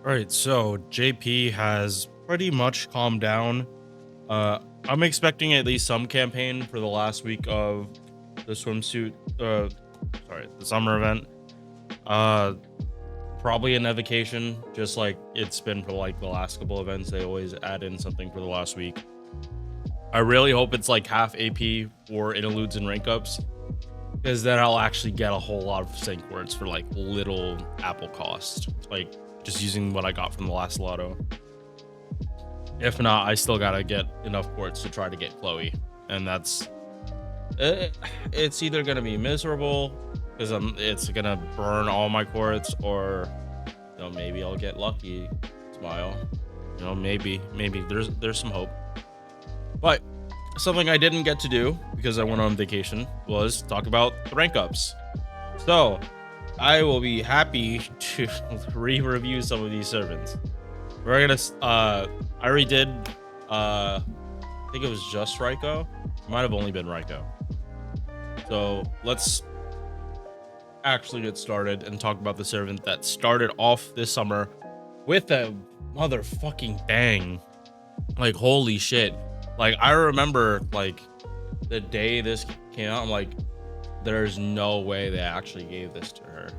All right, so JP has pretty much calmed down. I'm expecting at least some campaign for the last week of the swimsuit. The summer event. Uh, Probably an evocation, just like it's been for like the last couple events. They always add in something for the last week. I really hope it's like half AP for interludes and rank ups, because then I'll actually get a whole lot of sync words for like little apple cost, like just using what I got from the last lotto. If not, I still gotta get enough quartz to try to get Chloe, and that's it's either gonna be miserable because it's gonna burn all my quartz, or maybe I'll get lucky. Smile, maybe there's some hope. But something I didn't get to do because I went on vacation was talk about the rank ups. So I will be happy to re-review some of these servants. We're gonna I already did I think it was just Raiko. It might have only been Raiko. So let's actually get started and talk about the servant that started off this summer with a motherfucking bang. Like, holy shit. Like, I remember like the day this came out, I'm like, there's no way they actually gave this to her.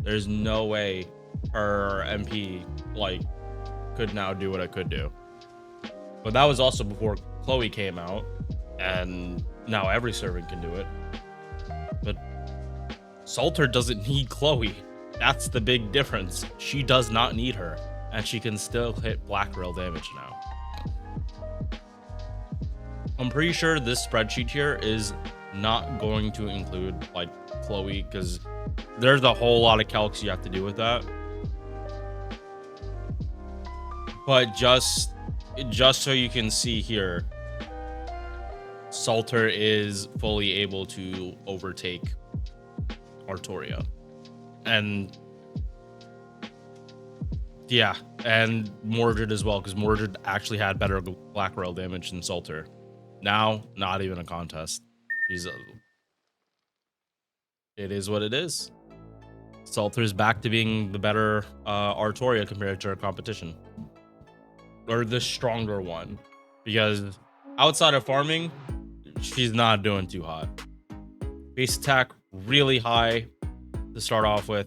There's no way her MP like could now do what I could do. But that was also before Chloe came out, and now every servant can do it. But Salter doesn't need Chloe. That's the big difference. She does not need her, and she can still hit Black Grail damage now. I'm pretty sure this spreadsheet here is not going to include like Chloe, because there's a whole lot of calcs you have to do with that. But just so you can see here, Salter is fully able to overtake Artoria. And yeah, and Mordred as well, because Mordred actually had better Black Rail damage than Salter. Now, not even a contest. It is what it is. Salter's back to being the better Artoria compared to her competition. Or the stronger one. Because outside of farming, she's not doing too hot. Base attack really high to start off with.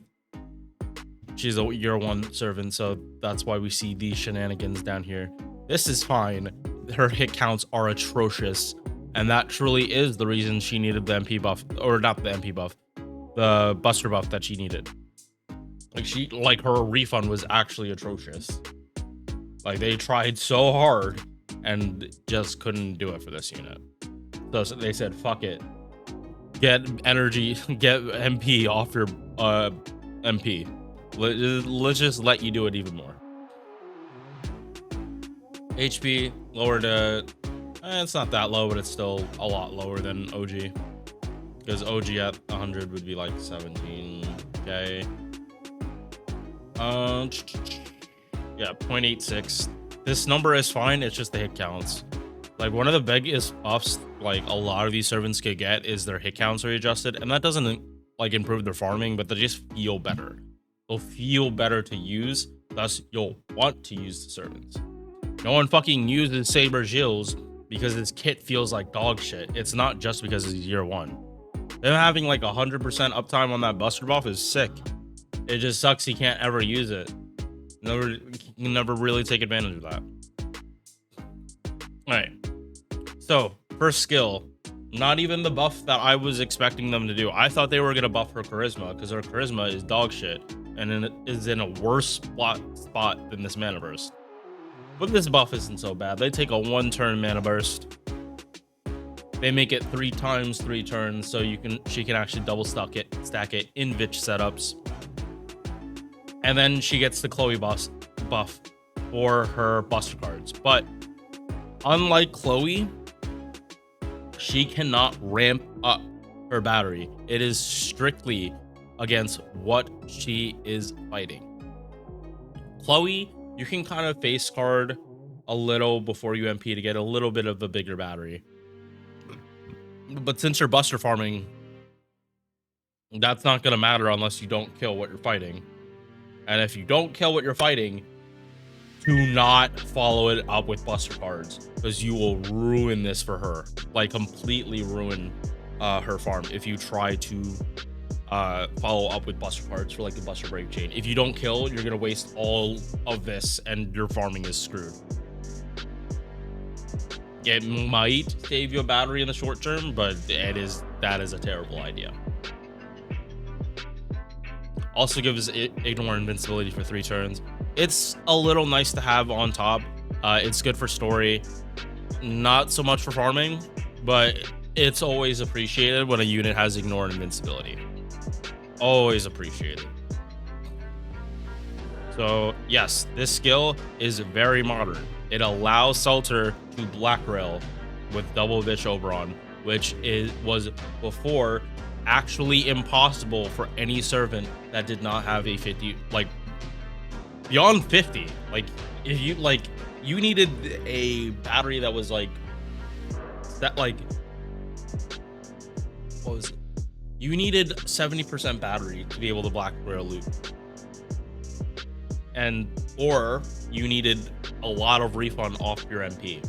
She's a year one servant, so that's why we see these shenanigans down here. This is fine. Her hit counts are atrocious, and that truly is the reason she needed the MP buff, or not the MP buff, the Buster buff that she needed. Like her refund was actually atrocious. Like, they tried so hard and just couldn't do it for this unit. So they said, fuck it. Get energy, get MP off your MP. Let's just let you do it even more. HP lower to, it's not that low, but it's still a lot lower than OG. Because OG at 100 would be like 17k. Yeah, 0.86. This number is fine, it's just the hit counts. Like, one of the biggest buffs like a lot of these servants could get is their hit counts are adjusted, and that doesn't like improve their farming, but they just feel better. They'll feel better to use, thus you'll want to use the servants. No one fucking uses Saber Gilles because his kit feels like dog shit. It's not just because it's year one. Them having like 100% uptime on that Buster buff is sick. It just sucks he can't ever use it. Never really take advantage of that. Alright. So, first skill. Not even the buff that I was expecting them to do. I thought they were going to buff her charisma, because her charisma is dog shit, and it is in a worse spot than this mana burst. But this buff isn't so bad. They take a 1-turn mana burst. They make it 3 times 3 turns, so she can actually double stack it in Vitch setups. And then she gets the Chloe buff for her Buster cards. But unlike Chloe, she cannot ramp up her battery. It is strictly against what she is fighting. Chloe, you can kind of face card a little before you MP to get a little bit of a bigger battery. But since you're Buster farming, that's not going to matter unless you don't kill what you're fighting. And if you don't kill what you're fighting, do not follow it up with buster cards, because you will ruin this for her. Like, completely ruin her farm if you try to follow up with buster cards for like the buster break chain. If you don't kill, you're gonna waste all of this and your farming is screwed. It might save you a battery in the short term, but that is a terrible idea. Also gives it ignore invincibility for 3 turns. It's a little nice to have on top. It's good for story, not so much for farming, but it's always appreciated when a unit has ignore invincibility. Always appreciated. So yes, this skill is very modern. It allows Salter to Black Grail with Double Vitch Oberon, which was before actually impossible for any servant that did not have a 50, like beyond 50. Like, if you you needed a battery that was like that, like, what was it? You needed 70% battery to be able to Black Grail Loop, or you needed a lot of refund off your MP,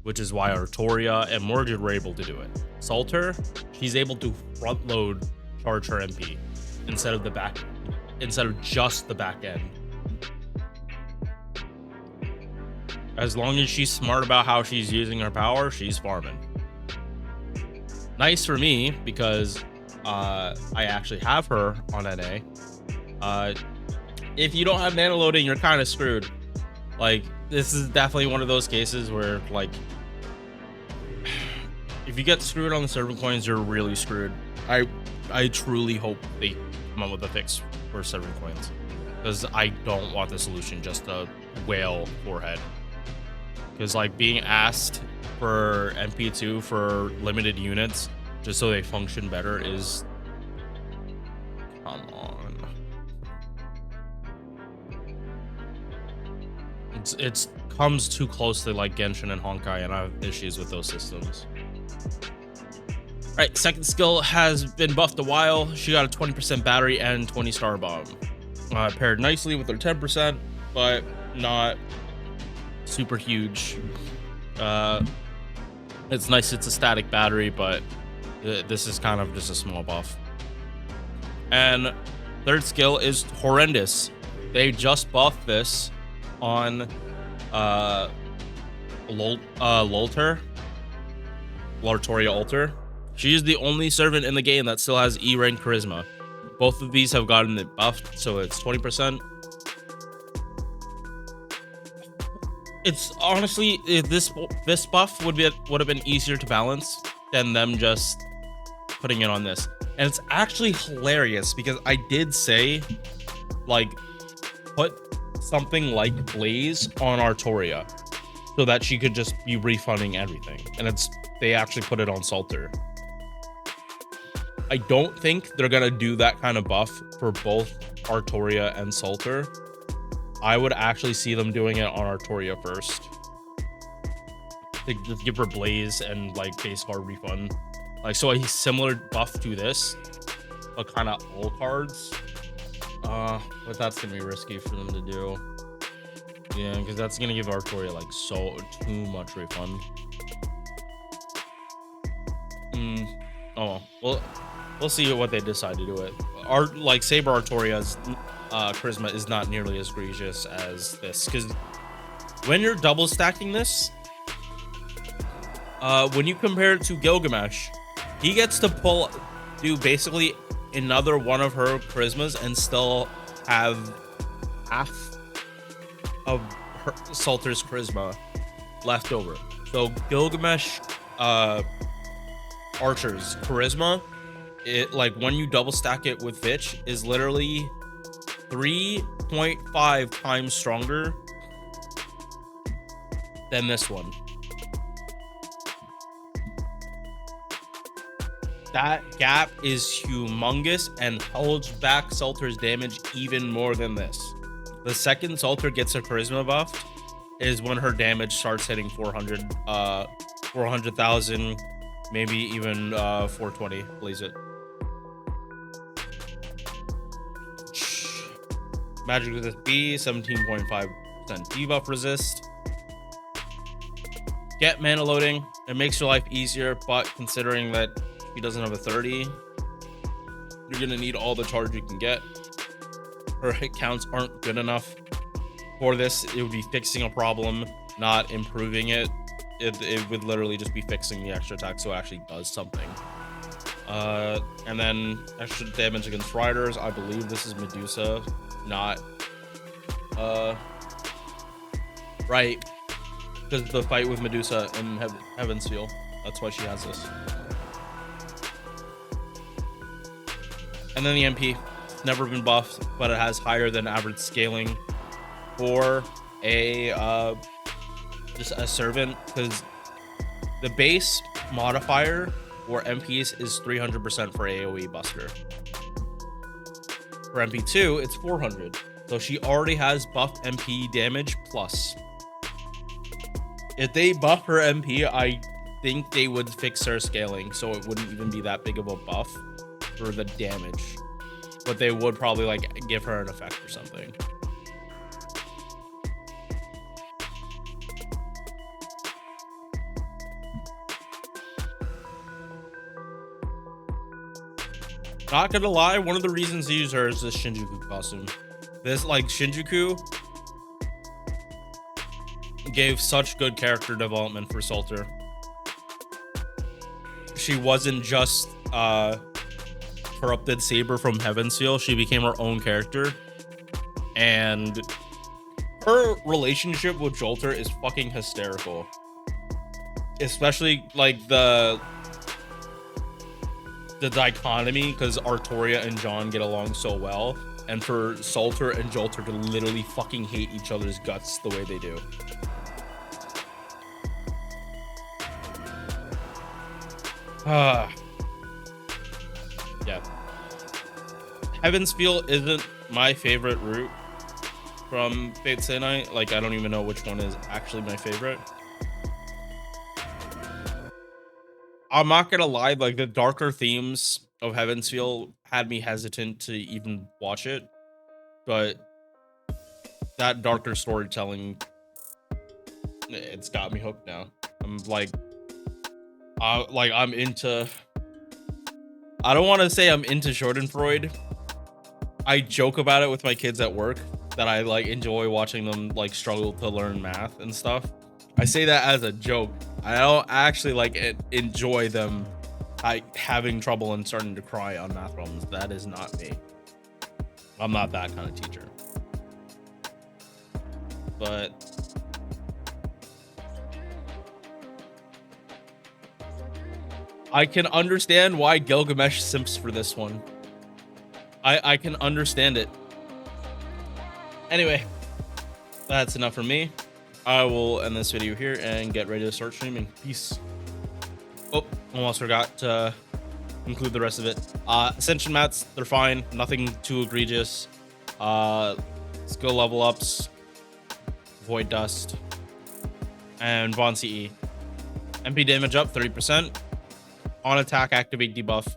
which is why Artoria and Mordred were able to do it. Salter, she's able to front load charge her MP instead of just the back end. As long as she's smart about how she's using her power, she's farming. Nice for me, because I actually have her on NA. If you don't have mana loading, you're kind of screwed. Like, this is definitely one of those cases where, like, if you get screwed on the servant coins, you're really screwed. I truly hope they come up with a fix for servant coins, because I don't want the solution just to whale forehead. Because, like, being asked for MP2 for limited units just so they function better is, come on. It's comes too closely like Genshin and Honkai, and I have issues with those systems. Alright, second skill has been buffed a while. She got a 20% battery and 20 star bomb. Paired nicely with her 10%, but not super huge. It's nice it's a static battery, but this is kind of just a small buff. And third skill is horrendous. They just buffed this on Lolter, Lartoria Alter. She is the only servant in the game that still has E rank charisma. Both of these have gotten it buffed, so it's 20%. It's honestly, this buff would have been easier to balance than them just putting it on this. And it's actually hilarious, because I did say, like, put something like Blaze on Artoria so that she could just be refunding everything, and they actually put it on Salter. I don't think they're gonna do that kind of buff for both Artoria and Salter. I would actually see them doing it on Artoria first. They just give her Blaze and, like, base card refund. Like, so a similar buff to this, but kind of all cards. But that's gonna be risky for them to do. Yeah, because that's gonna give Artoria, like, too much refund. Oh well, we'll see what they decide to do it. Like, Saber Artoria's charisma is not nearly as egregious as this, because when you're double stacking this, when you compare it to Gilgamesh, he gets to do basically another one of her charismas and still have half of her Salter's charisma left over. So Gilgamesh Archer's charisma, like, when you double stack it with Vitch, is literally 3.5 times stronger than this one. That gap is humongous and holds back Salter's damage even more than this. The second Salter gets a charisma buff is when her damage starts hitting 400,000, maybe even 420. Blaze it. Magic resist B, 17.5% debuff resist. Get mana loading. It makes your life easier, but considering that he doesn't have a 30, you're gonna need all the charge you can get. Her hit counts aren't good enough for this. It would be fixing a problem, not improving it. It would literally just be fixing the extra attack so it actually does something. And then extra damage against riders. I believe this is Medusa, not right, because the fight with Medusa in Heaven's Feel. That's why she has this. And then the MP, never been buffed, but it has higher than average scaling for a just a servant, because the base modifier for MPs is 300% for AoE buster. For MP2, it's 400. So she already has buff MP damage plus. If they buff her MP, I think they would fix her scaling, so it wouldn't even be that big of a buff for the damage. But they would probably like give her an effect or something. Not gonna lie, one of the reasons to use her is this Shinjuku costume. This, like, Shinjuku gave such good character development for Salter. She wasn't just corrupted saber from Heaven's Feel. She became her own character, and her relationship with Jolter is fucking hysterical. Especially like the dichotomy, because Artoria and John get along so well, and for Salter and Jolter to literally fucking hate each other's guts the way they do. Yeah. Heaven's Feel isn't my favorite route from Fate Stay Night. Like, I don't even know which one is actually my favorite. I'm not gonna lie, like, the darker themes of Heaven's Feel had me hesitant to even watch it, but that darker storytelling, it's got me hooked now. I'm like, I'm into, I don't want to say I'm into Schadenfreude. I joke about it with my kids at work that I like enjoy watching them like struggle to learn math and stuff. I say that as a joke. I don't actually like enjoy them having trouble and starting to cry on math problems. That is not me. I'm not that kind of teacher. But I can understand why Gilgamesh simps for this one. I can understand it. Anyway, that's enough from me. I will end this video here and get ready to start streaming. Peace. Oh, almost forgot to include the rest of it. Ascension mats, they're fine. Nothing too egregious. Skill level ups. Void Dust. And Von CE. MP damage up 30%. On attack, activate debuff.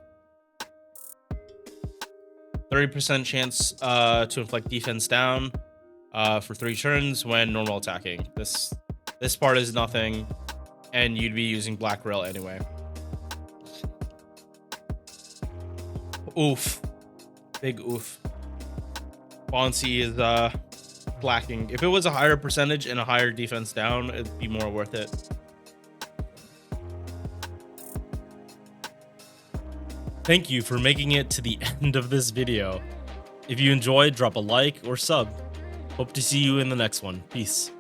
30% chance to inflict defense down for 3 turns when normal attacking. This part is nothing, and you'd be using Black Grail anyway. Oof. Big oof. Bonsi is lacking. If it was a higher percentage and a higher defense down, it'd be more worth it. Thank you for making it to the end of this video. If you enjoyed, drop a like or sub. Hope to see you in the next one. Peace.